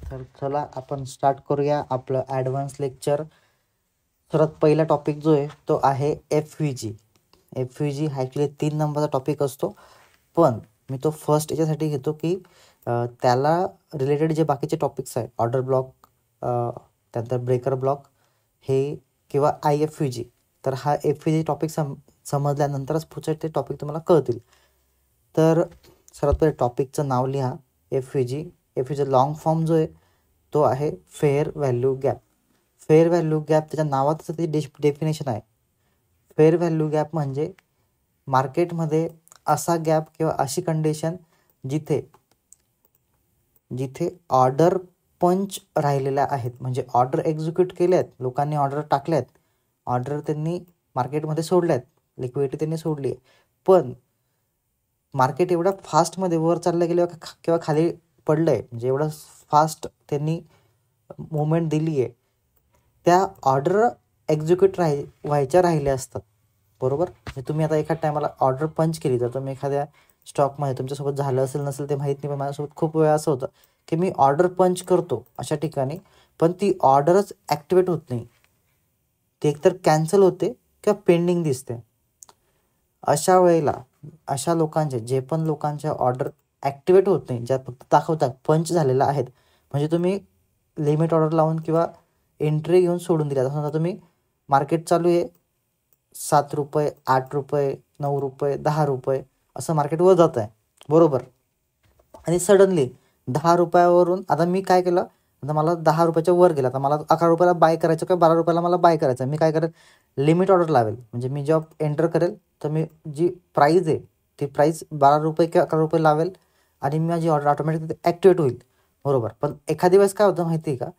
तर चला आपण स्टार्ट करूया आपलं ॲडव्हान्स लेक्चर. सर्वात पहिला टॉपिक जो आहे तो आहे FVG. FVG हा ॲक्च्युली 3 नंबरचा टॉपिक असतो, पण मी तो फर्स्ट याच्यासाठी घेतो की त्याला रिलेटेड जे बाकीचे टॉपिक्स आहे, ऑर्डर ब्लॉक, त्यानंतर ब्रेकर ब्लॉक हे किंवा IFVG, तर हा FVG टॉपिक समजल्यानंतरच पुढचे ते टॉपिक तुम्हाला कळतील. तर सर्वात पहिले टॉपिकचं नाव लिहा, FVG. FVG लॉंग फॉर्म जो आहे तो आहे fair value gap. Fair value gap त्याच्या नावातच त्याची डेफिनेशन आहे. फेअर व्हॅल्यू गॅप म्हणजे मार्केटमध्ये असा गॅप किंवा अशी कंडिशन जिथे ऑर्डर पंच राहिलेल्या आहेत, म्हणजे ऑर्डर एक्झिक्यूट केल्या आहेत, लोकांनी ऑर्डर टाकल्यात, ऑर्डर त्यांनी मार्केटमध्ये सोडल्यात, लिक्विडिटी त्यांनी सोडली आहे, पण मार्केट एवढा फास्टमध्ये वर चाललं गेलं किंवा खाली पडलं आहे, म्हणजे एवढं फास्ट त्यांनी मुवमेंट दिली आहे, त्या ऑर्डर एक्झिक्यूट व्हायच्या राहिल्या असतात. बरोबर. म्हणजे तुम्ही आता एखाद्या टायमाला ऑर्डर पंच केली, तर तुम्ही एखाद्या स्टॉकमध्ये तुमच्यासोबत झालं असेल नसेल ते माहीत नाही, पण माझ्यासोबत खूप वेळा असं होतं की मी ऑर्डर पंच करतो अशा ठिकाणी, पण ती ऑर्डरच ॲक्टिवेट होत नाही, ती एकतर कॅन्सल होते किंवा पेंडिंग दिसते. अशा वेळेला अशा लोकांचे जे पण लोकांच्या ऑर्डर ॲक्टिवेट होत नाही, ज्यात फक्त दाखवतात पंच झालेला आहेत, म्हणजे तुम्ही लिमिट ऑर्डर लावून किंवा एंट्री घेऊन सोडून दिल्या. समजा तुम्ही मार्केट चालू आहे 7 रुपये, 8 रुपये, 9 रुपये, 10 रुपये असं मार्केटवर जात आहे, बरोबर. आणि सडनली 10 रुपयावरून आता मी काय केलं, आता मला 10 रुपयाच्या वर गेला, आता मला 11 रुपयाला बाय करायचं किंवा 12 रुपयाला मला बाय करायचं, मी काय करेल, लिमिट ऑर्डर लावेल. म्हणजे मी जेव्हा एंटर करेल तर मी जी प्राईज आहे ती प्राईस 12 रुपये किंवा 11 रुपये लावेल आणि माझी ऑर्डर ऑटोमॅटिक ॲक्टिवेट होईल, बरोबर. पण एखादी वेळेस काय होतं माहिती आहे का,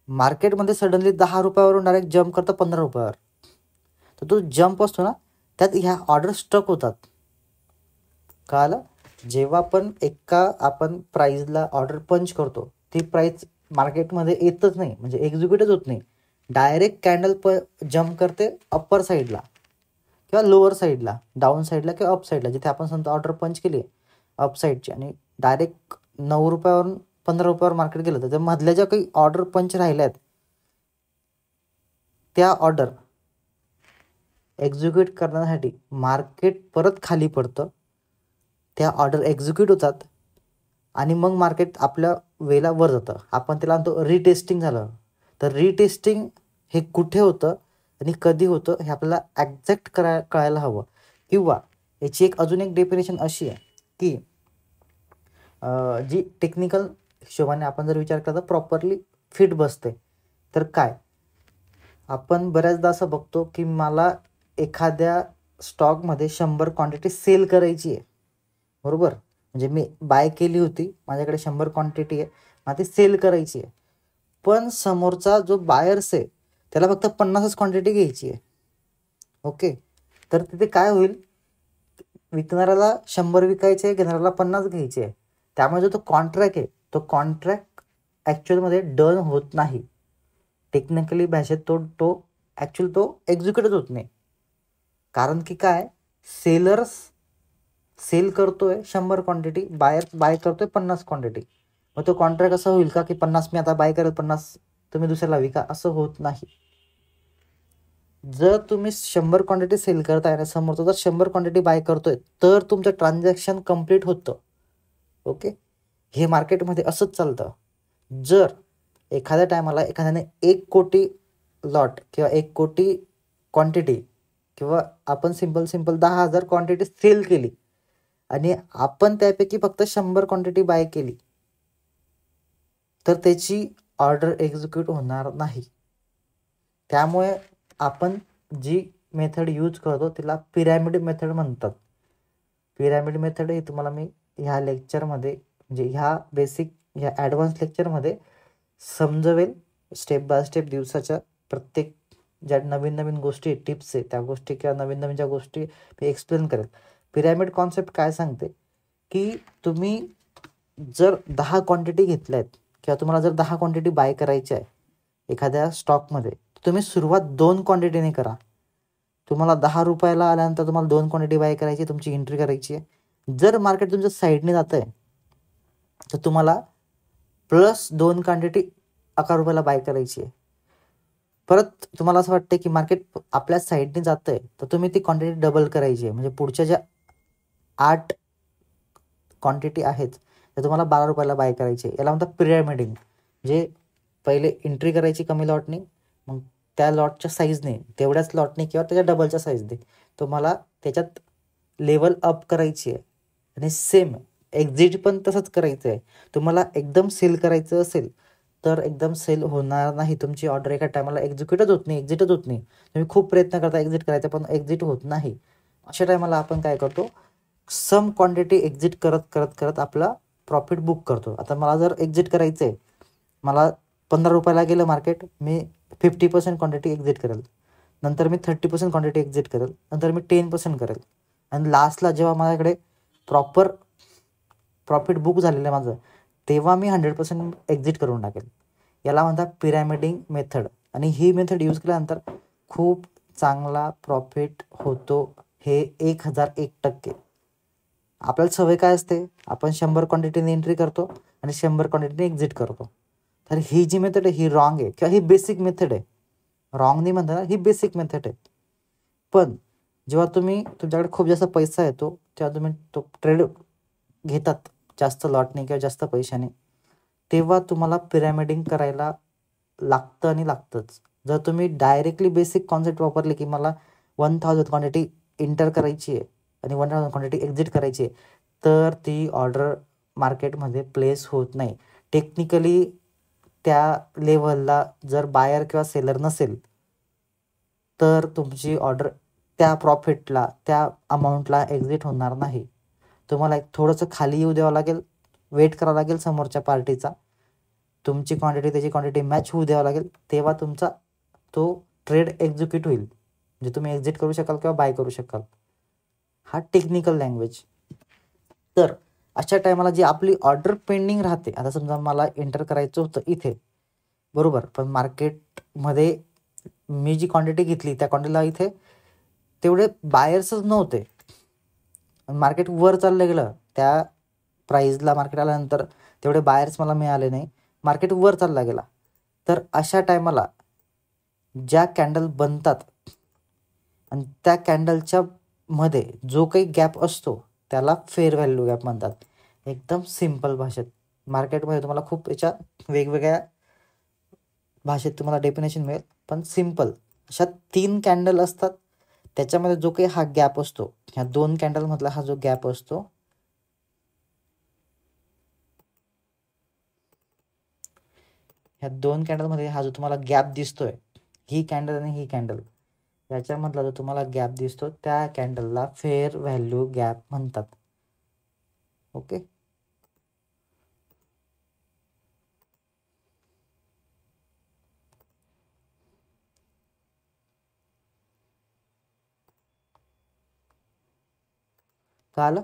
मार्केटमध्ये सडनली 10 रुपयावरून डायरेक्ट जम्प करतं 15 रुपयावर. तर तो जम्प असतो ना, त्यात ह्या ऑर्डर स्टक होतात. कळालं. जेव्हा पण आपण प्राईजला ऑर्डर पंच करतो, ती प्राईस मार्केटमध्ये येतच नाही, म्हणजे एक्झिक्यूटच होत नाही, डायरेक्ट कॅन्डल जम्प करते अप्पर साईडला किंवा लोअर साईडला, डाऊन साईडला किंवा अप साईडला, जिथे आपण समजा ऑर्डर पंच केली आहे अप साईडची, आणि डायरेक्ट 9 रुपयावरून 15 रुपयावर मार्केट गेलं, तर त्या मधल्या ज्या काही ऑर्डर पंच राहिल्या आहेत त्या ऑर्डर एक्झिक्यूट करण्यासाठी मार्केट परत खाली पडतं, त्या ऑर्डर एक्झिक्यूट होतात आणि मग मार्केट आपल्या वेळेला वर जातं. आपण त्याला म्हणतो रिटेस्टिंग झालं. तर रिटेस्टिंग हे कुठे होतं आणि कधी होतं हे आपल्याला एक्झॅक्ट कळायला हवं. किंवा याची अजून एक डेफिनेशन अशी आहे की जी टेक्निकल हिशोबाने आपण जर विचार केला तर प्रॉपरली फिट बसते. तर काय, आपण बऱ्याचदा असं बघतो की मला एखाद्या स्टॉकमध्ये 100 क्वांटिटी सेल करायची आहे, बरोबर. म्हणजे मी बाय केली होती, माझ्याकडे 100 क्वांटिटी आहे, मला ती सेल करायची आहे, पण समोरचा जो बायर्स आहे त्याला फक्त 50च क्वांटिटी घ्यायची आहे. ओके. तर तिथे काय होईल, विकणाऱ्याला 100 विकायचे आहे, घेणाऱ्याला 50 घ्यायचे आहे. त्यामुळे जो तो कॉन्ट्रॅक्ट आहे तो कॉन्ट्रॅक्ट ॲक्च्युअलमध्ये डन होत नाही. टेक्निकली भाषेत तो ॲक्च्युअली तो एक्झिक्यूटच होत नाही. कारण की काय, सेलर्स सेल करतोय 100 क्वांटिटी, बाय करतोय 50 क्वांटिटी. मग तो कॉन्ट्रॅक्ट असं होईल का की 50 मी आता बाय करत, 50 तुम्ही दुसऱ्याला विका, असं होत नाही. जर तुम्ही 100 क्वांटिटी सेल करताय आणि समोरचा जर 100 क्वांटिटी बाय करतोय, तर तुमचं ट्रान्झॅक्शन कम्प्लीट होतं. ओके. हे मार्केटमध्ये असंच चालतं. जर एखाद्या टायमाला एखाद्याने 1 कोटी लॉट किंवा 1 कोटी क्वांटिटी किंवा आपण सिंपल 10,000 क्वांटिटी सेल केली आणि आपण त्यापैकी फक्त 100 क्वांटिटी बाय केली, तर त्याची ऑर्डर एक्झिक्यूट होणार नाही. त्यामुळे आपण जी मेथड यूज करतो तिला पिरॅमिड मेथड म्हणतात. पिरॅमिड मेथड ही तुम्हाला मी ह्या लेक्चरमध्ये, म्हणजे ह्या ॲडव्हान्स लेक्चरमध्ये समजवेल स्टेप बाय स्टेप. दिवसाच्या प्रत्येक ज्या नवीन गोष्टी टिप्स आहे त्या गोष्टी किंवा नवीन ज्या गोष्टी मी एक्सप्लेन करेल. पिरॅमिड कॉन्सेप्ट काय सांगते की तुम्ही जर 10 क्वांटिटी घेतल्या आहेत किंवा तुम्हाला जर 10 क्वांटिटी बाय करायची आहे एखाद्या स्टॉकमध्ये, तुम्ही सुरुवात 2 क्वांटिटीने करा. तुम्हाला 10 रुपयाला आल्यानंतर तुम्हाला 2 क्वांटिटी बाय करायची, तुमची एंट्री करायची आहे. जर मार्केट तुमच्या साईडने जात आहे तर तुम्हाला प्लस 2 क्वांटिटी 11 रुपयाला बाय करायची आहे. परत तुम्हाला असं वाटतं की मार्केट आपल्या साईडने जातं आहे, तर तुम्ही ती क्वांटिटी डबल करायची आहे. म्हणजे पुढच्या ज्या 8 क्वांटिटी आहेत त्या तुम्हाला 12 रुपयाला बाय करायची आहे. याला म्हणतात पिरॅमिडिंग. जे पहिले एंट्री करायची कमी लॉटने, मग त्या लॉटच्या साईजने, तेवढ्याच लॉटने किंवा त्याच्या डबलच्या साईजने तुम्हाला त्याच्यात लेवल अप करायची आहे. आणि सेम एक्झिट पण तसंच करायचं आहे. तुम्हाला एकदम सेल करायचं असेल तर एकदम सेल होणार नाही. तुमची ऑर्डर एका टायमाला एक्झिक्यूटच होत नाही, एक्झिटच होत नाही. तुम्ही खूप प्रयत्न करता एक्झिट करायचा, पण एक्झिट होत नाही. अशा टायमाला आपण काय करतो, सम क्वांटिटी एक्झिट करत करत करत आपला प्रॉफिट बुक करतो. आता मला जर एक्झिट करायचं आहे, मला 15 रुपयाला गेलं मार्केट, मी 50% क्वांटिटी एक्झिट करेल, नंतर मी 30% क्वांटिटी एक्झिट करेल, नंतर मी 10% करेल, आणि लास्टला जेव्हा माझ्याकडे प्रॉपर प्रॉफिट बुक झालेलं आहे माझं, तेव्हा मी 100% एक्झिट करून टाकेल. याला म्हणतात पिरॅमिडिंग मेथड. आणि ही मेथड यूज केल्यानंतर खूप चांगला प्रॉफिट होतो. हे 1001%. आपल्याला सवय काय असते, आपण 100 क्वांटिटीने एंट्री करतो आणि 100 क्वांटिटीने एक्झिट करतो. तर ही जी मेथड आहे ही रॉंग आहे, किंवा ही बेसिक मेथड आहे. रॉंग नाही म्हणता, ही बेसिक मेथड आहे. पण जेव्हा तुमच्याकडे खूप जास्त पैसा येतो, तेव्हा तुम्ही तो ट्रेड घेतात जास्त लॉटने किंवा जास्त पैशाने, तेव्हा तुम्हाला पिरॅमिडिंग करायला लागतं आणि लागतंच. जर तुम्ही डायरेक्टली बेसिक कॉन्सेप्ट वापरले की मला 1000 क्वांटिटी एंटर करायची आहे आणि 1000 क्वांटिटी एक्झिट करायची आहे, तर ती ऑर्डर मार्केटमध्ये प्लेस होत नाही. टेक्निकली त्या लेवलला जर बायर किंवा सेलर नसेल तर तुमची ऑर्डर त्या प्रॉफिटला, त्या अमाऊंटला एक्झिट होणार नाही. तुम्हाला एक थोडंसं खाली येऊ द्यावं लागेल, वेट करावं लागेल समोरच्या पार्टीचा, तुमची क्वांटिटी त्याची क्वांटिटी मॅच होऊ द्यावं लागेल, तेव्हा तुमचा तो ट्रेड एक्झिक्यूट होईल. म्हणजे तुम्ही एक्झिट करू शकाल किंवा बाय करू शकाल. हा टेक्निकल लँग्वेज. तर अशा टायमाला जी आपली ऑर्डर पेंडिंग राहते, आता समजा मला एंटर करायचं होतं इथे, बरोबर, पण मार्केटमध्ये मी जी क्वांटिटी घेतली त्या क्वांटिटीला इथे तेवढे बायर्सच नव्हते, मार्केट वर चाललं गेलं, त्या प्राईजला मार्केट आल्यानंतर तेवढे बायर्स मला मिळाले नाही, मार्केट वर चालला गेला. तर अशा टायमाला ज्या कॅन्डल बनतात आणि त्या कॅन्डलच्या मध्ये जो काही गॅप असतो त्याला फेअर व्हॅल्यू गॅप म्हणतात. एकदम सिम्पल भाषेत. मार्केटमध्ये तुम्हाला खूप याच्या वेगवेगळ्या भाषेत तुम्हाला डेफिनेशन मिळेल, पण सिम्पल अशा 3 कॅन्डल असतात, त्याच्यामध्ये जो काही हा गॅप असतो, ह्या 2 कॅन्डलमधला हा जो गॅप असतो, ह्या 2 कॅन्डलमध्ये हा जो तुम्हाला गॅप दिसतोय, ही कॅन्डल आणि ही कॅन्डल, याच्यामधला जो तुम्हाला गॅप दिसतो त्या कॅन्डलला फेअर व्हॅल्यू गॅप म्हणतात. ओके. कळालं?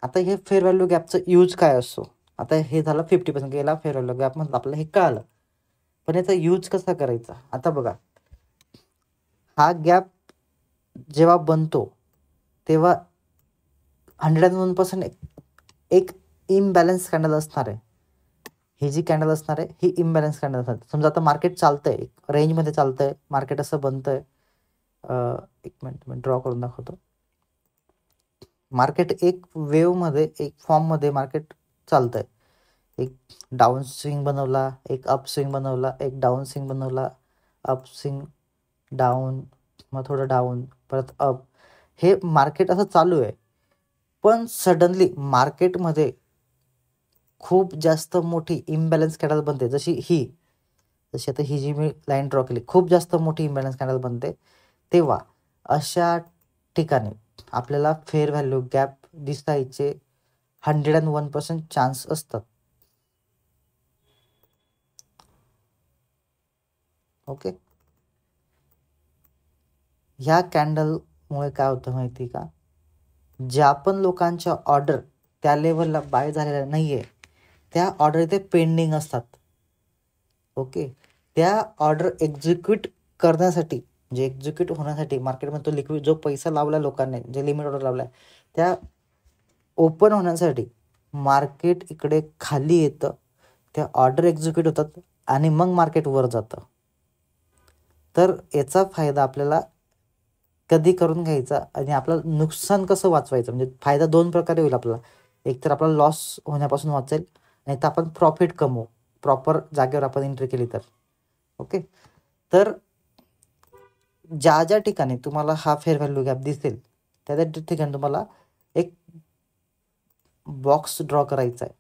आता हे फेअर व्हॅल्यू गॅपचं यूज काय असतो, आता हे झालं 50% गेला फेअर व्हॅल्यू गॅप म्हणलं, आपल्याला हे कळालं. पण याचा यूज कसा करायचा, आता बघा, हा गॅप जेव्हा बनतो तेव्हा 101% एक इम्बॅलन्स कॅन्डल असणार आहे. ही जी कॅन्डल असणार आहे ही इम्बॅलन्स कॅन्डल असणार. समजा आता मार्केट चालतंय, एक रेंजमध्ये चालतंय, मार्केट असं बनतंय, एक मिनिट मी ड्रॉ करून दाखवतो. मार्केट एक वेवमध्ये, एक फॉर्ममध्ये मार्केट चालतंय. एक डाऊन स्विंग बनवला, एक अप स्विंग बनवला, एक डाऊन स्विंग बनवला, अप स्विंग, डाऊन, मग थोडं डाऊन, परत अप. हे मार्केट असं चालू आहे. पण सडनली मार्केटमध्ये खूप जास्त मोठी इम्बॅलन्स कॅन्डल बनते, जशी आता ही जी मी लाईन ड्रॉ केली, खूप जास्त मोठी इम्बॅलन्स कॅन्डल बनते. तेव्हा अशा ठिकाणी आपल्याला फेअर व्हॅल्यू गॅप दिसायचे 101% चान्स असतात. ओके. ह्या कॅन्डलमुळे काय होतं माहिती का, ज्या पण लोकांच्या ऑर्डर त्या लेवलला बाय झालेल्या नाही आहे त्या ऑर्डर इथे पेंडिंग असतात. ओके. त्या ऑर्डर एक्झिक्यूट करण्यासाठी, म्हणजे एक्झिक्यूट होण्यासाठी मार्केटमध्ये तो लिक्विड जो पैसा लावला लोकांनी, जे लिमिट ऑर्डर लावला आहे, त्या ओपन होण्यासाठी मार्केट इकडे खाली येतं, त्या ऑर्डर एक्झिक्यूट होतात आणि मग मार्केट वर जातं. तर याचा फायदा आपल्याला कधी करून घ्यायचा आणि आपलं नुकसान कसं वाचवायचं, म्हणजे फायदा 2 प्रकारे होईल आपल्याला. एक तर आपला लॉस होण्यापासून वाचेल, नाही तर आपण प्रॉफिट कमवू प्रॉपर जागेवर आपण एंट्री केली तर. ओके, तर ज्या ज्या ठिकाणी तुम्हाला हा फेअर व्हॅल्यू गॅप दिसेल त्या त्या ठिकाणी तुम्हाला एक बॉक्स ड्रॉ करायचा आहे.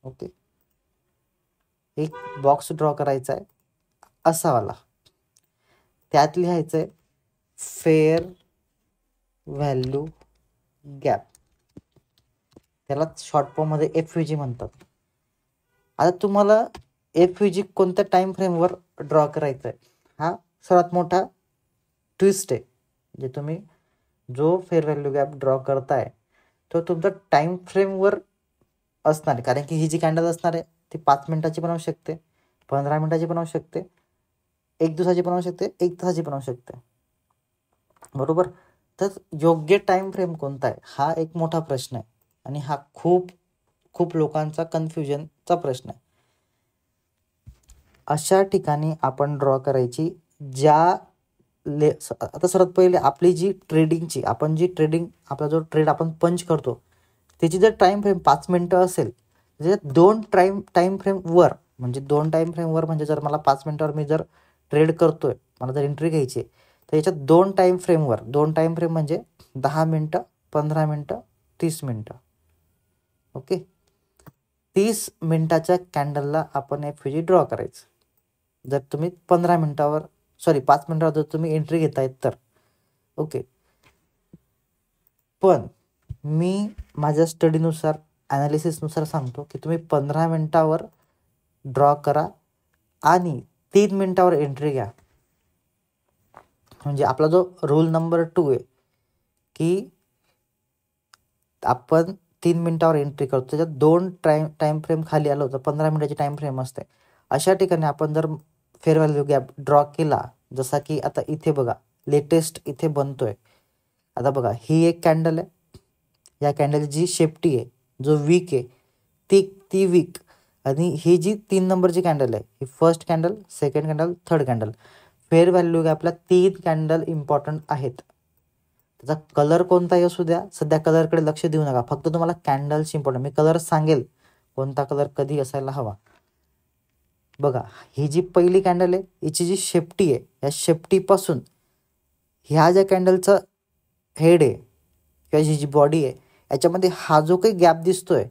ओके, एक बॉक्स ड्रॉ करायचा आहे असावाला. त्यात लिहायचं आहे फेअर व्हॅल्यू गॅप, त्याला शॉर्ट फॉर्ममध्ये FVG म्हणतात. आता तुम्हाला FVG कोणत्या टाइम फ्रेमवर ड्रॉ करायचा आहे हा सर्वात मोठा ट्विस्ट आहे. म्हणजे तुम्ही जो फेअर व्हॅल्यू गॅप ड्रॉ करताय तो तुमचा टाइम फ्रेमवर असणार आहे, कारण की ही जी कॅन्डल असणार आहे ती 5 मिनिटाची पण असू शकते, 15 मिनिटाची पण असू शकते, 1 दिवसाची पण असू शकते, 1 तासाची पण असू शकते. बरोबर. तर योग्य टाइम फ्रेम कोणता आहे हा एक मोठा प्रश्न आहे आणि हा खूप खूप लोकांचा कन्फ्युजनचा प्रश्न आहे. अशा ठिकाणी आपण ड्रॉ करायची आता सर्वात पहिले आपली जी ट्रेडिंगची आपला जो ट्रेड आपण पंच करतो त्याची जर टाइम फ्रेम 5 मिनिटं असेल, त्याच्यात 2 टाइम फ्रेम वर म्हणजे जर मला 5 मिनिटावर मी जर ट्रेड करतोय, मला जर एंट्री घ्यायची आहे, तर याच्यात 2 टाइम फ्रेम म्हणजे 10 मिनिटं, 15 मिनिटं, 30 मिनिटं. ओके, 30 मिनिटाच्या कॅन्डलला आपण FVG ड्रॉ करायचं. जर तुम्ही 5 मिनिटावर जर तुम्ही एंट्री घेतायत तर. ओके, पण मी माझ्या स्टडीनुसार ॲनालिसिसनुसार सांगतो की तुम्ही 15 मिनिटावर ड्रॉ करा आणि 3 मिनिटावर एंट्री घ्या. म्हणजे आपला जो रूल नंबर 2 आहे की आपण 3 मिनिटावर एंट्री करतो, त्याच्यात 2 टाइम फ्रेम खाली आलं होतं, 15 मिनिटाची टाइम फ्रेम असते. अशा ठिकाणी आपण जर फेअर व्हॅल्यू गॅप ड्रॉ केला, जसा की आता इथे बघा लेटेस्ट इथे बनतोय. आता बघा ही एक कॅन्डल आहे, या कॅन्डलची जी शेपटी आहे, जो वीक आहे ती वीक, आणि ही जी 3 नंबरची कॅन्डल आहे ही first candle, second candle, third candle. Fair value गॅपला 3 कॅन्डल इम्पॉर्टंट आहेत. त्याचा कलर कोणताही असू द्या, सध्या कलरकडे लक्ष देऊ नका, फक्त तुम्हाला कॅन्डल्स इम्पॉर्टंट. मी कलर सांगेल कोणता कलर कधी असायला हवा. बघा ही जी पहिली कॅन्डल आहे, हिची जी शेपटी आहे, या शेपटीपासून ह्या ज्या कॅन्डलचं हेड आहे किंवा ही जी बॉडी आहे, याच्यामध्ये हा जो काही गॅप दिसतोय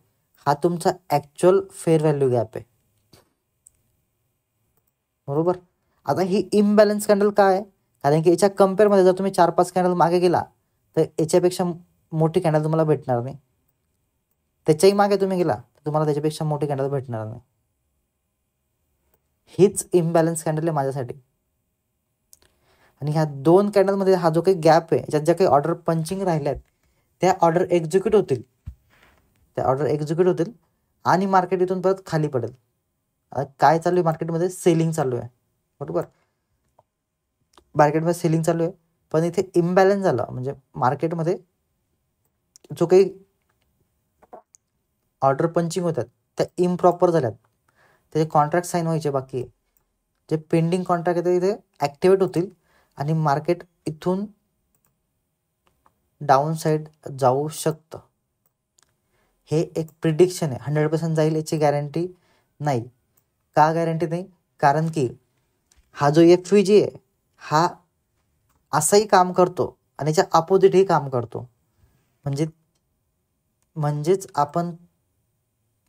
हा तुमचा ॲक्च्युअल फेअर व्हॅल्यू गॅप आहे. बरोबर. आता ही इम्बॅलन्स कॅन्डल काय आहे, कारण की याच्या कम्पेअरमध्ये जर तुम्ही 4-5 कॅन्डल मागे गेला तर याच्यापेक्षा मोठी कॅन्डल तुम्हाला भेटणार नाही. त्याच्याही मागे तुम्ही गेला तर तुम्हाला त्याच्यापेक्षा मोठी कॅन्डल भेटणार नाही. हीच इम्बॅलन्स कॅन्डल आहे माझ्यासाठी. आणि ह्या 2 कॅन्डलमध्ये हा जो काही गॅप आहे, याच्यात ज्या काही ऑर्डर पंचिंग राहिल्यात त्या ऑर्डर एक्झिक्यूट होतील आणि मार्केट इथून परत खाली पडेल. आता काय चालू आहे मार्केटमध्ये, सेलिंग चालू आहे. बरोबर, मार्केटमध्ये सेलिंग चालू आहे, पण इथे इम्बॅलन्स झालं, म्हणजे मार्केटमध्ये जो काही ऑर्डर पंचिंग होतात त्या इम्प्रॉपर झाल्यात, त्याचे कॉन्ट्रॅक्ट साईन व्हायचे बाकी आहे. जे पेंडिंग कॉन्ट्रॅक्ट आहे इथे ॲक्टिवेट होतील आणि मार्केट इथून डाऊन साईड जाऊ शकतं. हे एक प्रिडिक्शन आहे. 100% जाईल याची गॅरंटी नाही. का गॅरंटी नाही, कारण की हा जो FVG आहे हा असंही काम करतो आणि याच्या अपोजिटही काम करतो. म्हणजेच आपण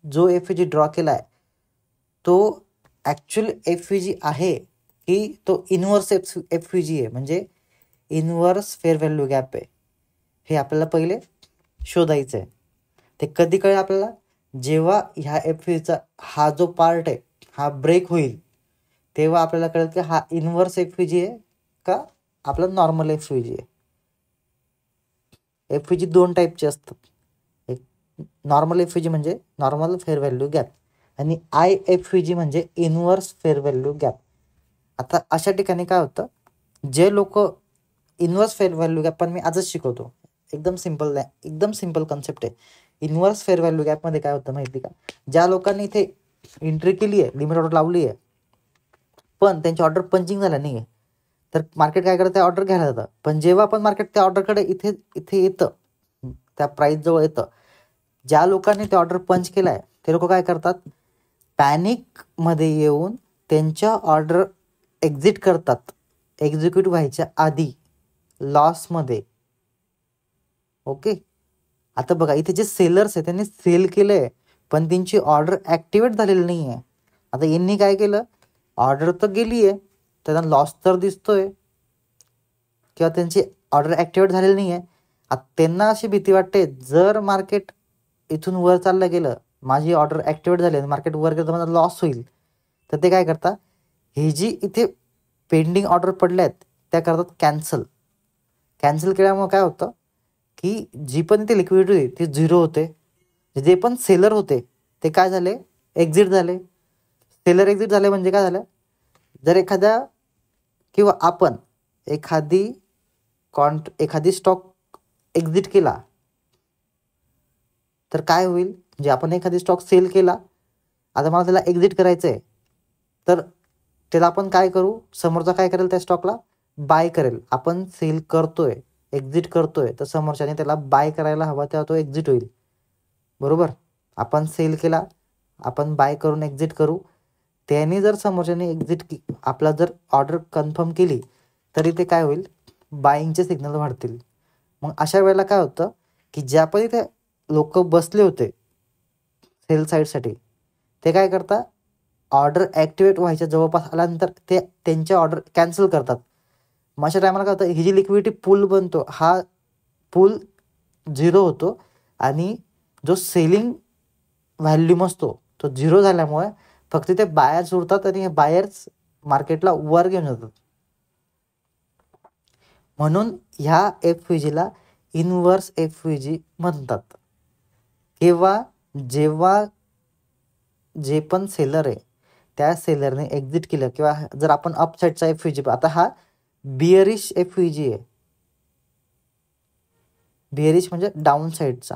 जो FVG ड्रॉ केला आहे तो ॲक्च्युअल FVG आहे की तो इन्व्हर्स FVG आहे, म्हणजे इन्व्हर्स फेअर व्हॅल्यू गॅप आहे. हे आपल्याला पहिले शोधायचं आहे. ते कधी कळेल आपल्याला, जेव्हा ह्या FVGचा हा जो पार्ट आहे हा ब्रेक होईल तेव्हा आपल्याला कळेल की हा इन्व्हर्स FVG आहे का आपला नॉर्मल FVG आहे. FVG 2 टाईपचे असतात. एक नॉर्मल FVG म्हणजे नॉर्मल फेअर व्हॅल्यू गॅप, आणि IFVG म्हणजे इन्व्हर्स फेअर व्हॅल्यू गॅप. आता अशा ठिकाणी काय होतं, जे लोक इन्व्हर्स फेअर व्हॅल्यू गॅप पण मी आजच शिकवतो, एकदम सिंपल कन्सेप्ट आहे. इन्व्हर्स फेअर व्हॅल्यू गॅपमध्ये काय होतं माहिती का, ज्या लोकांनी इथे एंट्री केली आहे, लिमिट ऑर्डर लावली आहे, पण त्यांची ऑर्डर पंचिंग झाला नाही आहे, तर मार्केट काय करतं, त्या ऑर्डर घ्यायला जातं. पण जेव्हा पण मार्केट त्या ऑर्डरकडे इथे येतं, त्या प्राईसजवळ येतं, ज्या लोकांनी ते ऑर्डर पंच केला आहे ते लोक काय करतात, पॅनिकमध्ये येऊन त्यांच्या ऑर्डर एक्झिट करतात एक्झिक्यूट व्हायच्या आधी लॉसमध्ये. ओके, आता बघा इथे जे सेलर्स आहे त्यांनी सेल केलं आहे, पण त्यांची ऑर्डर ॲक्टिवेट झालेली नाही आहे. आता यांनी काय केलं, ऑर्डर तर गेली आहे, त्यांना लॉस तर दिसतोय किंवा त्यांची ऑर्डर ॲक्टिवेट झालेली नाही आहे. आता त्यांना अशी भीती वाटते, जर मार्केट इथून वर चाललं गेलं, माझी ऑर्डर ॲक्टिवेट झाली आणि मार्केट वर गेलं तर माझा लॉस होईल. तर ते काय करतात, हे जी इथे पेंडिंग ऑर्डर पडल्या आहेत त्या करतात कॅन्सल केल्यामुळे काय होतं की जी पण ते लिक्विडिटी होती ती झिरो होते. जे पण सेलर होते ते काय झाले, एक्झिट झाले. सेलर एक्झिट झाले म्हणजे काय झालं, जर एखाद्या किंवा आपण एखादी स्टॉक एक्झिट केला तर काय होईल, म्हणजे आपण एखादी स्टॉक सेल केला, आता मला त्याला एक्झिट करायचं आहे, तर त्याला आपण काय करू, समोरचा काय करेल, त्या स्टॉकला बाय करेल. आपण सेल करतोय, एक्झिट करतोय, तर समोरच्याने त्याला बाय करायला हवा, तेव्हा तो एक्झिट होईल. बरोबर, आपण सेल केला, आपण बाय करून एक्झिट करू, त्याने जर समोरच्याने आपला जर ऑर्डर कन्फर्म केली तरी ते काय होईल, बाईंगचे सिग्नल वाढतील. मग अशा वेळेला काय होतं की ज्या पण इथे लोक बसले होते सेल साईडसाठी, ते काय करतात, ऑर्डर ॲक्टिवेट व्हायच्या जवळपास आल्यानंतर ते त्यांच्या ऑर्डर कॅन्सल करतात. मग अशा टायमाला काय होतं, ही जी लिक्विडिटी पूल बनतो, हा पूल झिरो होतो आणि जो सेलिंग व्हॅल्यूम असतो तो झिरो झाल्यामुळे फक्त ते बायर्स उरतात आणि हे बायर्स मार्केटला वर घेऊन जातात. म्हणून ह्या FVGला इन्व्हर्स FVG म्हणतात. जेव्हा जे पण सेलर आहे त्या सेलरने एक्झिट केलं, किंवा जर आपण अपसाईडचा FVG, आता हा बिअरिश FVG आहे, बिअरिश म्हणजे डाऊन साईडचा.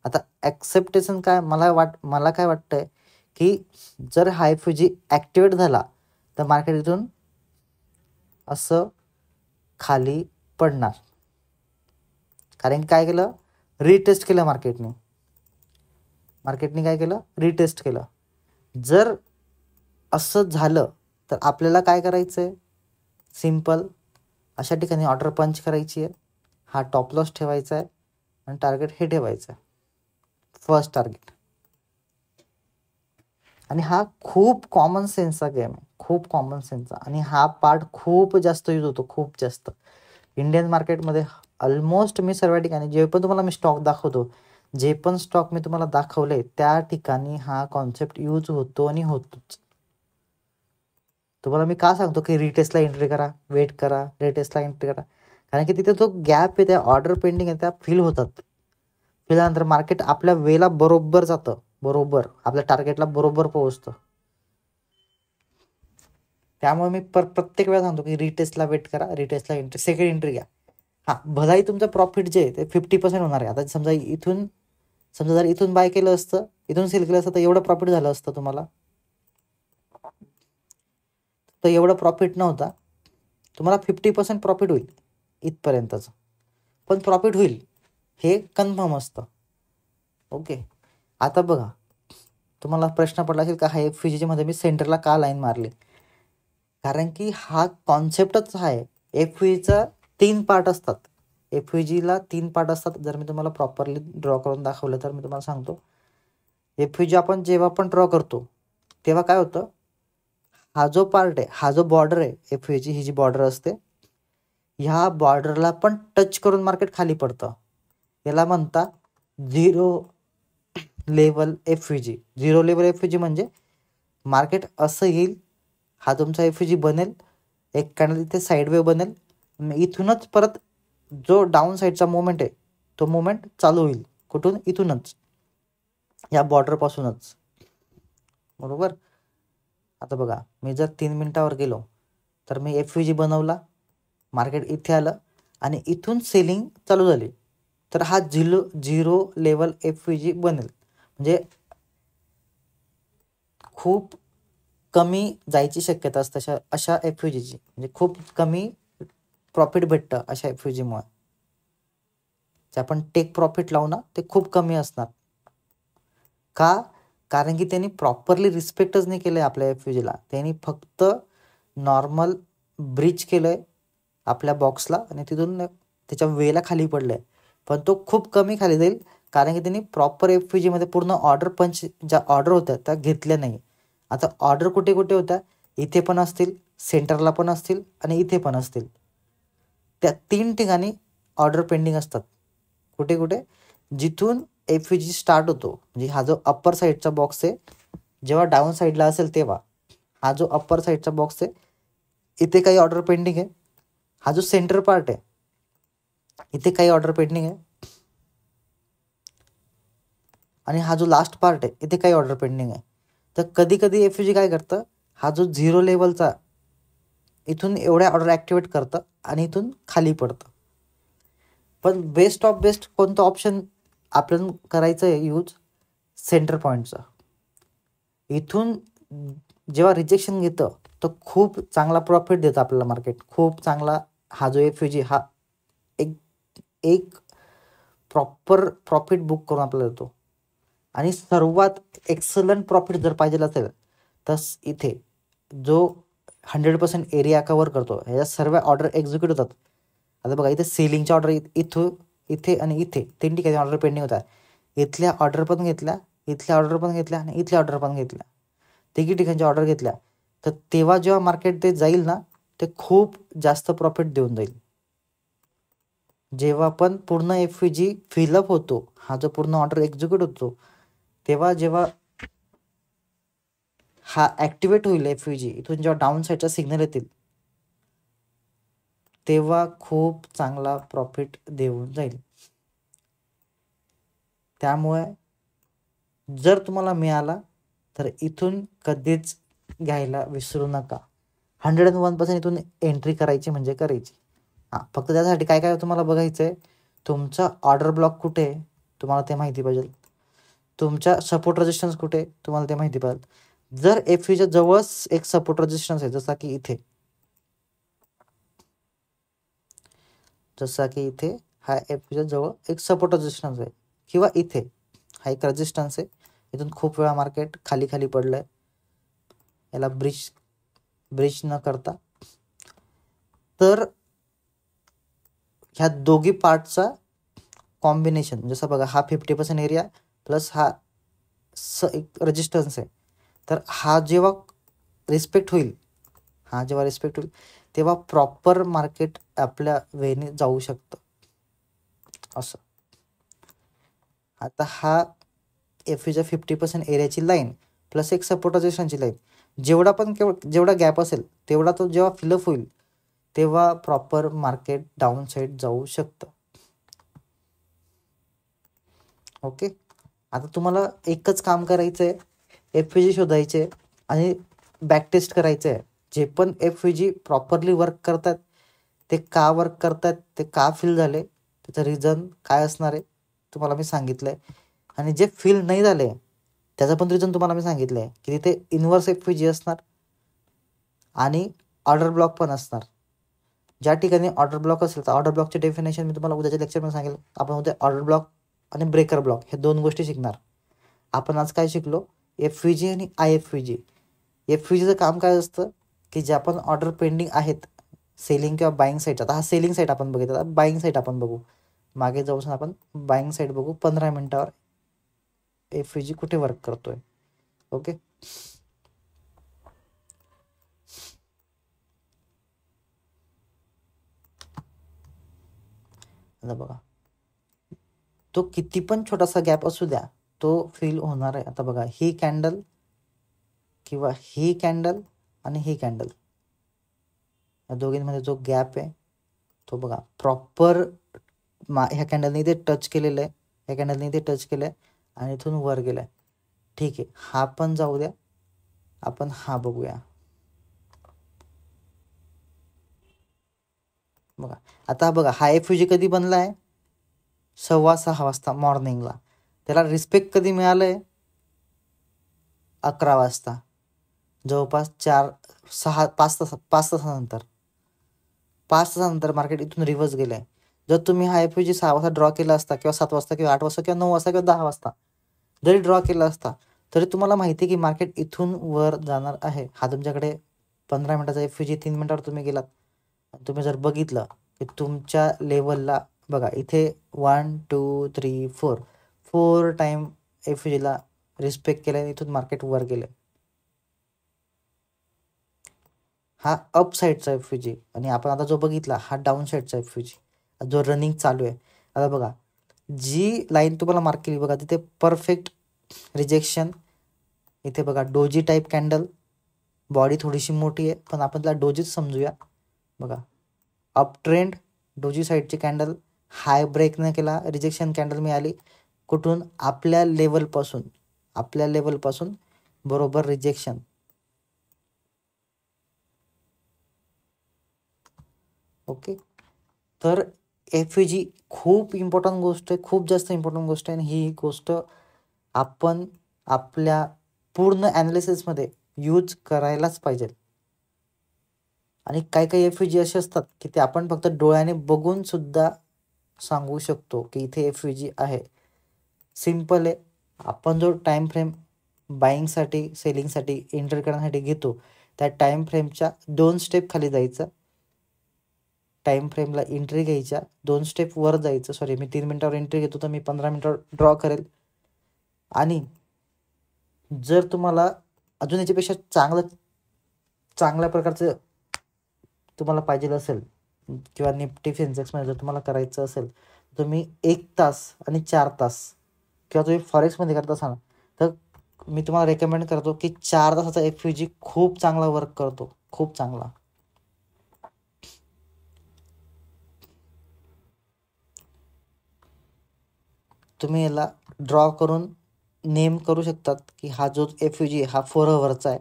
आता ॲक्सेप्टेशन काय, मला काय वाटतंय की जर हा FVG ॲक्टिवेट झाला तर मार्केट इथून असं खाली पडणार. कारण काय केलं, रिटेस्ट केलं मार्केटने काय केलं, रिटेस्ट केलं. जर असं झालं तर आपल्याला काय करायचं आहे, सिम्पल, अशा ठिकाणी ऑर्डर पंच करायची आहे, हा टॉप लॉस ठेवायचा आहे आणि टार्गेट हे ठेवायचं आहे, फर्स्ट टार्गेट. आणि हा खूप कॉमन सेन्सचा गेम आहे, खूप कॉमन सेन्सचा, आणि हा पार्ट खूप जास्त यूज होतो, खूप जास्त इंडियन मार्केटमध्ये. ऑलमोस्ट मी सर्व ठिकाणी जे पण तुम्हाला मी स्टॉक दाखवतो, जे पण स्टॉक मी तुम्हाला दाखवले त्या ठिकाणी हा कॉन्सेप्ट यूज होतो आणि होतोच. तुम्हाला मी का सांगतो की रिटेस्टला एंट्री करा, वेट करा, रिटेस्टला एंट्री करा, कारण की तिथे जो गॅप आहे, त्या ऑर्डर पेंडिंग आहे, त्या फिल होतात. फिरल्यानंतर मार्केट आपल्या वेला बरोबर जातं, बरोबर आपल्या टार्गेटला बरोबर पोहोचतं. त्यामुळे मी प्रत्येक वेळा सांगतो की रिटेस्टला वेट करा, रिटेस्टला एंट्री, सेकंड एंट्री घ्या. हां, भलाही तुमचं प्रॉफिट जे आहे ते 50% होणार आहे. आता समजा जर इथून बाय केलं असतं, इथून सेल केलं असतं, तर एवढं प्रॉफिट झालं असतं तुम्हाला, तर एवढं प्रॉफिट नव्हता. तुम्हाला 50% प्रॉफिट होईल इथपर्यंतचं, पण प्रॉफिट होईल हे कन्फर्म असतं. ओके, आता बघा, तुम्हाला प्रश्न पडला असेल का हा FVGमध्ये मी सेंटरला का लाईन मारली, कारण की हा कॉन्सेप्टच आहे. FVGचा 3 पार्ट असतात, FVGला 3 पार्ट असतात. जर मी तुम्हाला प्रॉपरली ड्रॉ करून दाखवलं तर मी तुम्हाला सांगतो, FVG आपण जेव्हा पण ड्रॉ करतो तेव्हा काय होतं, हा जो पार्ट आहे, हा जो बॉर्डर आहे, FVG ही जी बॉर्डर असते, ह्या बॉर्डरला पण टच करून मार्केट खाली पडतं. याला म्हणता zero level FVG. Zero level FVG म्हणजे मार्केट असं येईल, हा तुमचा FVG बनेल, एक कॅन्डल इथे साईडवे बनेल, इथूनच परत जो डाऊन साईडचा मोमेंट आहे तो मोमेंट चालू होईल. कुठून, इथूनच, या बॉर्डरपासूनच. बरोबर. आता बघा, मी जर 3 मिनिटावर गेलो तर मी FVG बनवला, मार्केट इथे आलं आणि इथून सेलिंग चालू झाली. तर हा झिरो लेवल FVG बनेल. म्हणजे खूप कमी जायची शक्यता असते अशा FVGची, म्हणजे खूप कमी प्रॉफिट भेटतं अशा FVGमुळे. जे आपण टेक प्रॉफिट लावू ना ते खूप कमी असणार. का? कारण की त्यांनी प्रॉपरली रिस्पेक्टच नाही केलं आहे आपल्या FVGला. त्यांनी फक्त नॉर्मल ब्रिज केलं आहे आपल्या बॉक्सला आणि तिथून त्याच्या वेला खाली पडलं आहे. पण तो खूप कमी खाली जाईल कारण की त्यांनी प्रॉपर FVGमध्ये पूर्ण ऑर्डर पंच ज्या ऑर्डर होत्या त्या घेतल्या नाही. आता ऑर्डर कुठे कुठे होत्या? इथे पण असतील, सेंटरला पण असतील आणि इथे पण असतील. त्या 3 ठिकाणी ऑर्डर पेंडिंग असतात. कुठे कुठे? जिथून FVG स्टार्ट होतो, म्हणजे हा जो अप्पर साईडचा बॉक्स आहे, जेव्हा डाऊन साईडला असेल तेव्हा हा जो अप्पर साईडचा बॉक्स आहे इथे काही ऑर्डर पेंडिंग आहे. हा जो सेंटर पार्ट आहे इथे काही ऑर्डर पेंडिंग आहे. आणि हा जो लास्ट पार्ट आहे इथे काही ऑर्डर पेंडिंग आहे. तर कधी कधी FVG काय करतं, हा जो झिरो लेवलचा इथून एवढ्या ऑर्डर ॲक्टिवेट करतं आणि इथून खाली पडतं. पण बेस्ट ऑफ बेस्ट कोणतं ऑप्शन आपल्याला करायचं आहे यूज? सेंटर पॉईंटचं. इथून जेव्हा रिजेक्शन घेतं तर खूप चांगला प्रॉफिट देतं आपल्याला मार्केट. खूप चांगला हा जो FVG हा एक प्रॉपर प्रॉफिट बुक करून आपल्याला देतो. आणि सर्वात एक्सलंट प्रॉफिट जर पाहिजे असेल तर इथे जो 100% एरिया कव्हर करतो, ह्याच्या सर्व ऑर्डर एक्झिक्यूट होतात. आता बघा इथे सेलिंगच्या ऑर्डर इथे आणि इथे 3 ठिकाणी ऑर्डर पेंडिंग होतात. इथल्या ऑर्डर पण घेतल्या, इथल्या ऑर्डर पण घेतल्या आणि इथल्या ऑर्डर पण घेतल्या. 3 ठिकाणच्या ऑर्डर घेतल्या. तर तेव्हा जेव्हा मार्केट ते जाईल ना ते खूप जास्त प्रॉफिट देऊन जाईल. जेव्हा पण पूर्ण FVG फिलअप होतो, हा जो पूर्ण ऑर्डर एक्झिक्यूट होतो, तेव्हा जेव्हा हा ॲक्टिवेट होईल FVG, इथून जेव्हा डाऊन साईडचा सिग्नल येतील तेव्हा खूप चांगला प्रॉफिट देऊन जाईल. त्यामुळे जर तुम्हाला मिळाला तर इथून कधीच घ्यायला विसरू नका. 101% इथून एंट्री करायची म्हणजे करायची. फक्त त्यासाठी काय काय तुम्हाला बघायचं आहे, तुमचा ऑर्डर ब्लॉक कुठे आहे तुम्हाला ते माहिती पाहिजे. तुमच्या सपोर्ट रेजिस्टन्स कुठे तुम्हाला ते माहिती पाहिजे. जर FVGच्या जवळच एक सपोर्ट रेजिस्टन्स आहे, जसा की इथे हा FVGच्या जवळ एक सपोर्ट रेजिस्टन्स आहे, किंवा इथे हा एक रेजिस्टन्स आहे, इथून खूप वेळा मार्केट खाली खाली पडलं आहे. याला ब्रिज न करता तर ह्या दोघी पार्टचा कॉम्बिनेशन, जसं बघा हा 50% एरिया प्लस हा एक रेजिस्टन्स आहे, तर हा जेव्हा रिस्पेक्ट होईल तेव्हा प्रॉपर मार्केट आपल्या वेने जाऊ शकतं असं. आता हा FVGच्या 50% एरियाची लाईन प्लस एक सपोर्ट रेजिस्टन्सची लाईन, जेवढा गॅप असेल तेवढा तो जेव्हा फिलअप होईल तेव्हा प्रॉपर मार्केट डाऊन साईड जाऊ शकतं. ओके. आता तुम्हाला एकच काम करायचं आहे, FVG शोधायचे आणि बॅक टेस्ट करायचं आहे. जे पण FVG प्रॉपरली वर्क करतात ते का वर्क करतात, ते का फिल झाले, त्याचं रिझन काय असणार आहे तुम्हाला मी सांगितलं आहे. आणि जे फिल नाही झाले त्याचं पण रिझन तुम्हाला मी सांगितलं आहे की तिथे इन्व्हर्स FVG असणार आणि ऑर्डर ब्लॉक पण असणार. ज्या ठिकाणी ऑर्डर ब्लॉक असेल तर ऑर्डर ब्लॉकचे डेफिनेशन मी तुम्हाला उद्याच्या लेक्चरमध्ये सांगेल. आपण उद्या ऑर्डर ब्लॉक आणि ब्रेकर ब्लॉक हे 2 गोष्टी शिकणार. आपण आज काय शिकलो? FVG आणि IFVG. FVGचं काम काय असतं की जे आपण ऑर्डर पेंडिंग आहेत सेलिंग किंवा बाईंग साईड, आता हा सेलिंग साईड आपण बघितला, बाईंग साईड आपण बघू. मागे जाऊन आपण बाईंग साईड बघू. 15 मिनिटावर FVG कुठे वर्क करतोय. ओके. आता बघा तो किती पण छोटासा गॅप असू द्या तो फील होणार आहे. आता बघा ही कॅन्डल किंवा ही कॅन्डल आणि ही कॅन्डल, या दोघींमध्ये जो गॅप आहे तो बघा प्रॉपर ह्या कॅन्डलने इथे टच केलेलं आहे, ह्या कॅन्डलने इथे टच केलं आहे आणि इथून वर गेलं आहे. ठीक आहे, हा पण जाऊ द्या, आपण हा बघूया. बघा आता बघा हा FVG कधी बनला आहे? 6:15 वाजता मॉर्निंगला. त्याला रिस्पेक्ट कधी मिळालं आहे? 11 वाजता, जवळपास 5 तासानंतर. 5 तासानंतर मार्केट इथून रिव्हर्स गेलं आहे. जर तुम्ही हा FVG 6 वाजता ड्रॉ केला असता किंवा 7 वाजता किंवा 8 वाजता किंवा 9 वाजता किंवा 10 वाजता जरी ड्रॉ केला असता तरी तुम्हाला माहिती आहे की मार्केट इथून वर जाणार आहे. हा तुमच्याकडे 15 मिनिटाचा FVG 3 मिनिटावर तुम्ही गेलात. तुम्ही जर बघितलं की तुमच्या लेवलला बघा इथे 1 2 3 4 टाईम FVGला रिस्पेक्ट केलं आणि इथून मार्केट वर गेलं. हा अप साईडचा FVG आणि आपण आता जो बघितला हा डाऊन साईडचा FVG जो रनिंग चालू आहे. आता बघा जी लाईन तुम्हाला मार्क केली बघा तिथे परफेक्ट रिजेक्शन. इथे बघा डोजी टाईप कॅन्डल, बॉडी थोडीशी मोठी आहे पण आपण त्याला डोजीच समजूया. बघा अप ट्रेंड, डोजी साईडची कॅन्डल, हाय ब्रेक न केला, रिजेक्शन कॅन्डल मिळाली. कुठून? आपल्या लेवलपासून बरोबर रिजेक्शन. ओके, तर FVG खूप इम्पॉर्टंट गोष्ट आहे, खूप जास्त इम्पॉर्टंट गोष्ट आहे आणि ही गोष्ट आपण आपल्या पूर्ण ॲनालिसिसमध्ये यूज करायलाच पाहिजे. आणि काही FVG असे असतात की ते आपण फक्त डोळ्याने बघून सुद्धा सांगू शकतो की इथे FVG आहे. सिम्पल आहे. आपण जो टाईम फ्रेम बाईंगसाठी, सेलिंगसाठी, एंटर करण्यासाठी घेतो त्या टाईम फ्रेमच्या 2 स्टेप खाली जायचं, टाईम फ्रेमला एंट्री घ्यायच्या, 2 स्टेप वर जायचं. सॉरी, मी 3 मिनिटावर एंट्री घेतो तर मी 15 मिनिटावर ड्रॉ करेल. आणि जर तुम्हाला अजून याच्यापेक्षा चांगल्या प्रकारचं तुम्हाला पाहिजे असेल किंवा निफ्टी सेन्सेक्समध्ये जर तुम्हाला करायचं असेल तुम्ही 1 तास आणि 4 तास किंवा तुम्ही फॉरेक्समध्ये करत असाल तर मी तुम्हाला रेकमेंड करतो की 4 तासाचा FVG खूप चांगला वर्क करतो, खूप चांगला. तुम्ही याला ड्रॉ करून नेम करू शकतात की हा जो FVG हा 4 हवरचा आहे,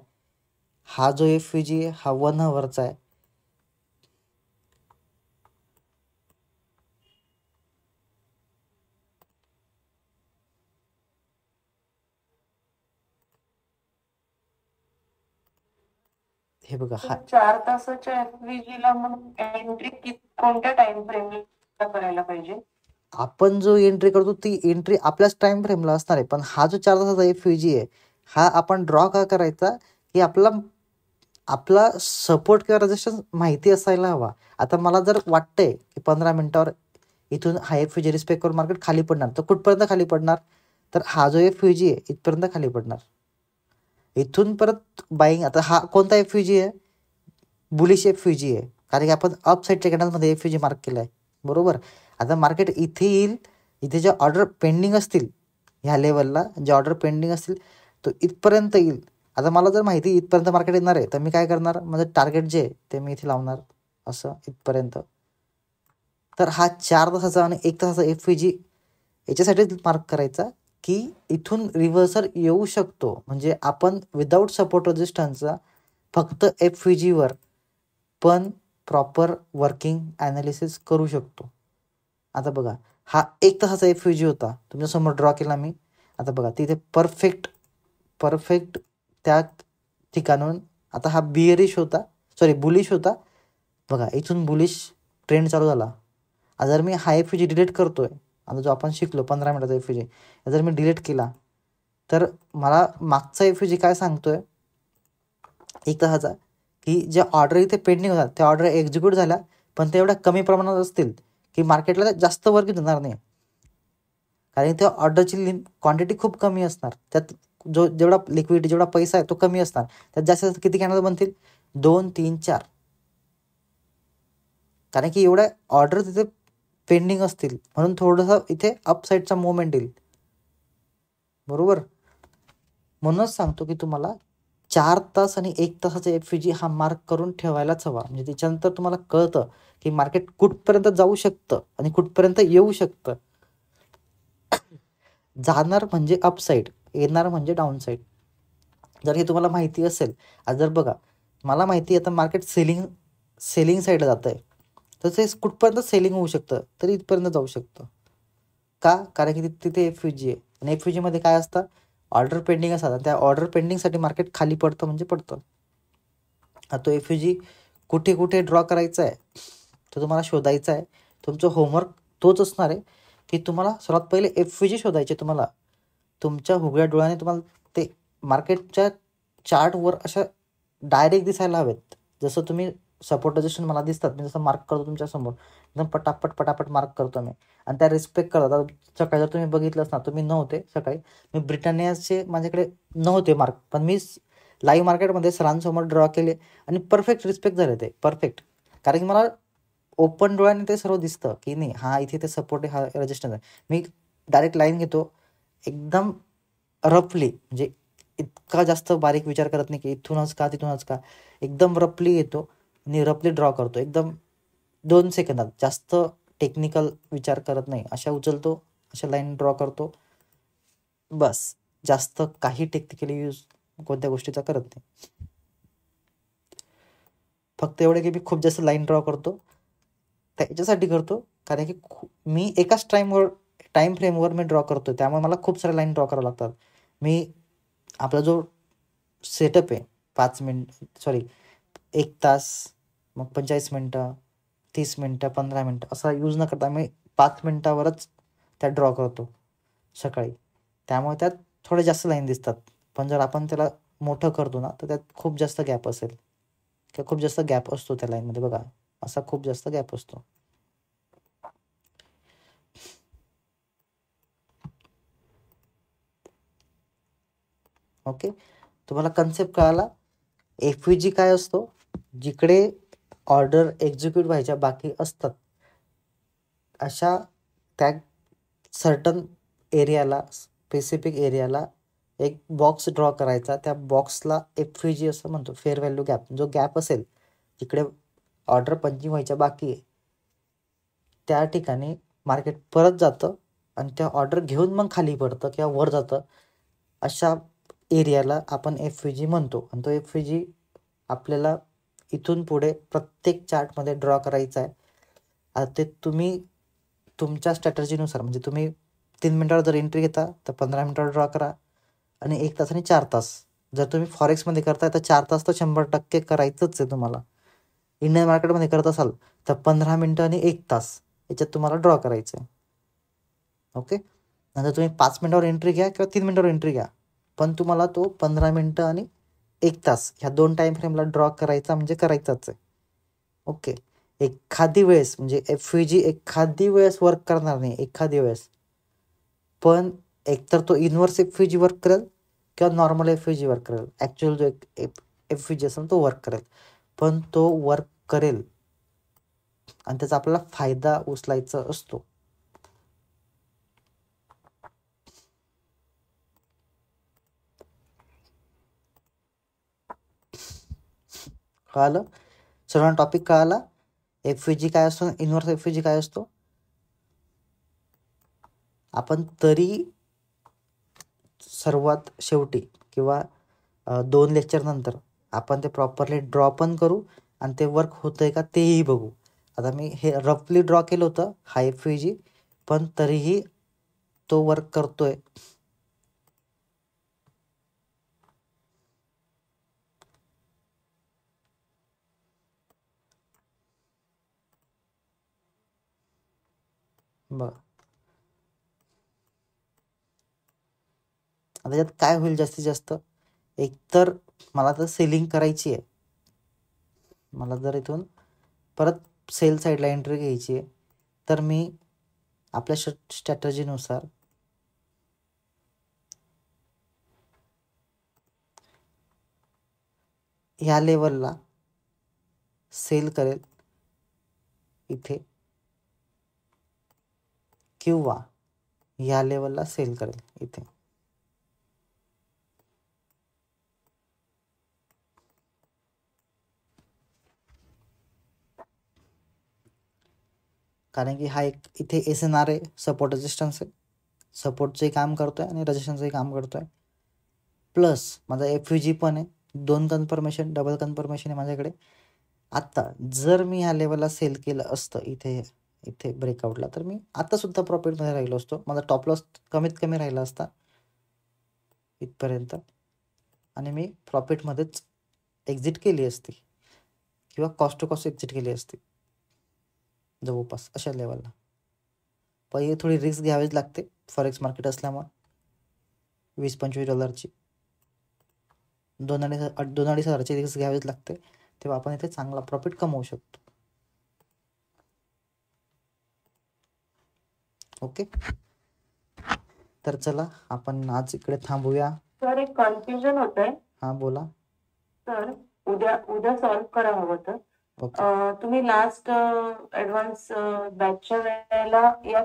हा जो FVG आहे हा 1 हवरचा आहे. हे बघा हा 4 तासाच्या FVGला मग एंट्री कोणत्या टाइम फ्रेमला करायला पाहिजे? आपण जो एंट्री करतो ती एंट्री आपल्याच टाइम फ्रेमला असणार आहे. पण हा जो 4 तासाचा FVG आहे हा आपण ड्रॉ का करायचा की आपला सपोर्ट किंवा रेजिस्टन्स माहिती असायला हवा. आता मला जर वाटतंय की 15 मिनिटावर इथून हा FVG रिस्पेक्ट करून मार्केट खाली पडणार तर कुठपर्यंत खाली पडणार? तर हा जो FVG आहे इथपर्यंत खाली पडणार. इथून परत बाईंग. आता हा कोणता FVG आहे? बुलिश FVG आहे, कारण की आपण अप साईडच्या कॅन्डलमध्ये FVG मार्क केला आहे, बरोबर. आता मार्केट इथे येईल, इथे ज्या ऑर्डर पेंडिंग असतील ह्या लेवलला ज्या ऑर्डर पेंडिंग असतील तो इथपर्यंत येईल. आता मला जर माहिती इथपर्यंत मार्केट येणार आहे तर मी काय करणार, माझं टार्गेट जे आहे ते मी इथे लावणार असं इथपर्यंत. तर हा 4 तासाचा आणि 1 तासाचा FVG याच्यासाठीच मार्क करायचा की इथून रिव्हर्सल येऊ शकतो. म्हणजे आपण विदाऊट सपोर्ट रेजिस्टन्सचा फक्त FVGवर पण प्रॉपर वर्किंग ॲनालिसिस करू शकतो. आता बघा हा 1 तासाचा FVG होता, तुमच्यासमोर ड्रॉ केला मी. आता बघा तिथे परफेक्ट त्या ठिकाणून आता हा बिअरिश होता, सॉरी बुलिश होता. बघा इथून बुलिश ट्रेंड चालू झाला. आता जर मी हा FVG डिलीट करतोय, आता जो आपण शिकलो 15 मिनिटाचा FVG जर मी डिलीट केला तर मला मागचा FVG काय सांगतोय 1 तासाचा की ज्या ऑर्डर इथे पेंडिंग होतात त्या ऑर्डर एक्झिक्यूट झाल्या, पण ते एवढ्या कमी प्रमाणात असतील की मार्केटला जास्त वर्क देणार नाही. कारण त्या ऑर्डरची क्वांटिटी खूप कमी असणार, त्यात जेवढा लिक्विडिटी जेवढा पैसा आहे तो कमी असणार. त्यात जास्त किती कॅन्डल बनतील? 2 3 4. कारण की एवढ्या ऑर्डर तिथे पेंडिंग असतील म्हणून थोडंसं इथे अपसाईडचा मुवमेंट येईल, बरोबर. म्हणूनच सांगतो की तुम्हाला 4 तास आणि 1 तासाचा FVG हा मार्क करून ठेवायलाच हवा. म्हणजे त्याच्यानंतर तुम्हाला कळतं की मार्केट कुठपर्यंत जाऊ शकतं आणि कुठपर्यंत येऊ शकतं. जाणार म्हणजे अपसाईड, येणार म्हणजे डाऊनसाईड. जर हे तुम्हाला माहिती असेल, आज जर बघा मला माहिती आहे आता मार्केट सेलिंग साईडला जात आहे तर ते कुठपर्यंत सेलिंग होऊ शकतं तर इथपर्यंत जाऊ शकतं. का? कारण की तिथे एफयूजी आहे आणि एफयूजी मध्ये काय असतं, ऑर्डर पेंडिंग असतात आणि त्या ऑर्डर पेंडिंगसाठी मार्केट खाली पडतं म्हणजे पडतं. तो एफयूजी कुठे कुठे ड्रॉ करायचा आहे तो तुम्हाला शोधायचा आहे. तुमचं होमवर्क तोच असणार आहे की तुम्हाला सर्वात पहिले एफयूजी शोधायचे. तुम्हाला तुमच्या उघड्या डोळ्याने तुम्हाला ते मार्केटच्या चार्टवर अशा डायरेक्ट दिसायला हवेत. जसं तुम्ही सपोर्ट रेजिस्टन्स मला दिसतात, मी जसं मार्क करतो तुमच्यासमोर, एकदम पटापट पटापट मार्क करतो मी आणि त्या रिस्पेक्ट करतात. सकाळी जर तुम्ही बघितलंच ना, तुम्ही नव्हते सकाळी, मी ब्रिटानियाचे माझ्याकडे नव्हते मार्क, पण मी लाईव्ह मार्केटमध्ये सरांसमोर ड्रॉ केले आणि परफेक्ट रिस्पेक्ट झाले ते परफेक्ट. कारण की मला ओपन डोळ्याने ते सर्व दिसतं की नाही, हा इथे ते सपोर्ट आहे, हा रेजिस्टन्स आहे. मी डायरेक्ट लाईन घेतो एकदम रफली, म्हणजे इतका जास्त बारीक विचार करत नाही की इथूनच का तिथूनच का, एकदम रफली येतो आणि रफली ड्रॉ करतो एकदम 2 सेकंदात. जास्त टेक्निकल विचार करत नाही, अशा उचलतो, अशा लाईन ड्रॉ करतो, बस. जास्त काही टेक्निकली यूज कोणत्या गोष्टीचा करत नाही. फक्त एवढे की मी खूप जास्त लाईन ड्रॉ करतो, त्याच्यासाठी करतो कारण की मी एकाच टाईम फ्रेमवर मी ड्रॉ करतो, त्यामुळे मला खूप साऱ्या लाईन ड्रॉ करावं लागतात. मी आपला जो सेटअप आहे 5 मिनिट 1 तास, मग 45 मिनटं, 30 मिनटं, 15 मिनटं असा यूज न करता मी 5 मिनटावरच त्यात ड्रॉ करतो सकाळी. त्यामुळे त्यात थोडे जास्त लाईन दिसतात. पण जर आपण त्याला मोठं करतो ना, तर त्यात खूप जास्त गॅप असेल किंवा खूप जास्त गॅप असतो त्या लाईनमध्ये. बघा, असा खूप जास्त गॅप असतो. ओके, तुम्हाला कन्सेप्ट कळाला. एफयूजी काय असतो, जिकडे ऑर्डर एक्झिक्यूट व्हायच्या बाकी असतात अशा त्या सर्टन एरियाला, स्पेसिफिक एरियाला एक बॉक्स ड्रॉ करायचा. त्या बॉक्सला एफयूजी असं म्हणतो, फेअर व्हॅल्यू गॅप. जो गॅप असेल जिकडे ऑर्डर पंचिंग व्हायच्या बाकी आहे, त्या ठिकाणी मार्केट परत जातं आणि त्या ऑर्डर घेऊन मग खाली पडतं किंवा वर जातं. अशा एरियाला आपण एफयूजी म्हणतो. आणि तो एफयूजी आपल्याला इथून पुढे प्रत्येक चार्टमध्ये ड्रॉ करायचा आहे. आता ते तुम्ही तुमच्या स्ट्रॅटर्जीनुसार, म्हणजे तुम्ही 3 मिनिटावर जर एंट्री घेता तर 15 मिनिटावर ड्रॉ करा आणि 1 तास आणि 4 तास. जर तुम्ही फॉरेक्समध्ये करताय तर 4 तास तर 100% करायचंच आहे तुम्हाला. इंडियन मार्केटमध्ये करत असाल तर 15 मिनटं आणि 1 तास याच्यात तुम्हाला ड्रॉ करायचं आहे. ओके, नंतर तुम्ही 5 मिनिटावर एंट्री घ्या किंवा 3 मिनिटावर एंट्री घ्या, पण तुम्हाला तो 15 मिनटं आणि 1 तास ह्या 2 टाईम फ्रेमला ड्रॉ करायचा म्हणजे करायचाच आहे. ओके, एखादी वेळेस म्हणजे एफयूजी एखादी वेळेस वर्क करणार नाही, एखादी वेळेस, पण एकतर तो इनव्हर्स एफयूजी वर्क करेल किंवा नॉर्मल एफयूजी वर्क करेल. ॲक्च्युअल जो एफयूजी असेल तो वर्क करेल, पण तो वर्क करेल आणि त्याचा आपल्याला फायदा उचलायचा असतो. कळालं सर्वांना? टॉपिक कळाला? एफयूजी काय असतो, इनव्हर्स एफयूजी काय असतो. आपण तरी सर्वात शेवटी किंवा 2 लेक्चर नंतर आपण ते प्रॉपरली ड्रॉ पण करू आणि ते वर्क होतंय का तेही बघू. आता मी हे रफली ड्रॉ केलं होतं हा एफयूजी, पण तरीही तो वर्क करतोय. बघा आता यात काय होईल जास्तीत जास्त, एकतर मला तर सेलिंग करायची आहे, मला जर इथून परत सेल साईडला एंट्री घ्यायची आहे, तर मी आपल्या स्ट्रॅटर्जीनुसार ह्या लेवलला सेल करेल इथे किंवा ह्या लेवलला सेल करेल इथे. कारण की हा एक इथे SNR आहे, सपोर्ट रेजिस्टन्स आहे, सपोर्टचंही काम करतोय आणि रेजिस्टन्सचंही काम करतोय. प्लस माझा एफयूजी पण आहे, 2 कन्फर्मेशन, डबल कन्फर्मेशन आहे माझ्याकडे. आत्ता जर मी ह्या लेवलला सेल केलं असतं इथे इथे ब्रेकआउटला, तर मी आता सुद्धा प्रॉफिटमध्ये राहिलो असतो. माझा टॉप लॉस कमीत कमी राहिला असता इथपर्यंत, आणि मी प्रॉफिटमध्येच एक्झिट केली असती किंवा कॉस्ट टू कॉस्ट एक्झिट केली असती जवळपास अशा लेवलला. पहिले थोडी रिस्क घ्यावीच लागते फॉरेक्स मार्केट असल्यामुळे. $20-25 $2,500 हजाराची रिस्क घ्यावीच लागते, तेव्हा आपण इथे चांगला प्रॉफिट कमवू शकतो. ओके, तर चला आपण आज इकडे थांबूया. सर एक कन्फ्युजन होतंय. हा बोला. सर उद्या सॉल्व्ह करा हवं तर. ओके, तुम्ही लास्ट ऍडव्हान्स बॅचच्या वेळेला या